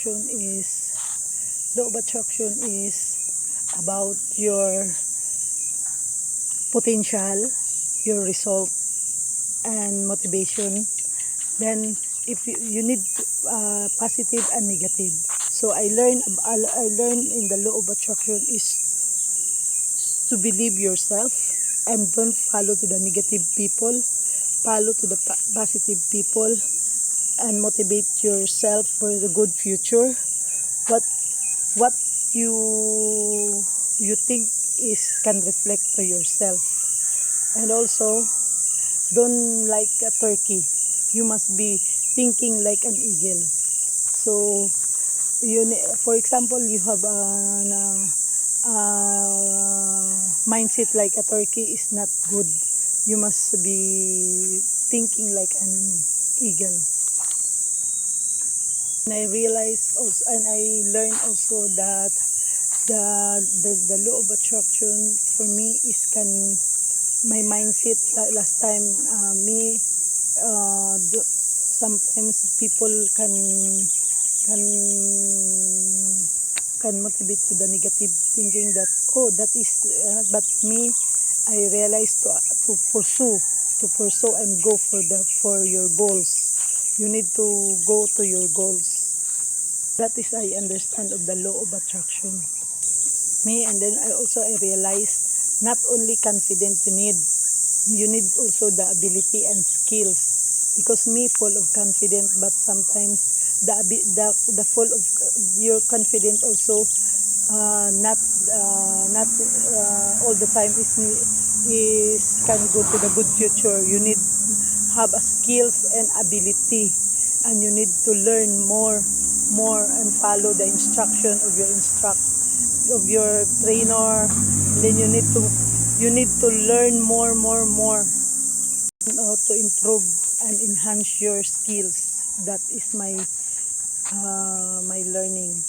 law of attraction is about your potential, your result, and motivation. Then if you need positive and negative. So I learned in the law of attraction is to believe yourself and don't follow to the negative people, follow to the positive people, and motivate yourself for the good future. What you think is can reflect to yourself. And also, don't like a turkey. You must be thinking like an eagle. So for example, you have mindset like a turkey is not good. You must be thinking like an eagle. And I realized also, and I learned also that the law of attraction for me is my mindset. Last time, sometimes people can motivate to the negative thinking that, oh, that is but me, I realized to pursue and go for your goals. You need to go to your goals. That is I understand of the law of attraction. And then I realized not only confident you need also the ability and skills, because me full of confidence, but sometimes the full of your confident also not all the time is can go to the good future. You need have a skills and ability, and you need to learn more and follow the instruction of your trainer. And then you need to learn more to improve and enhance your skills. That is my learning.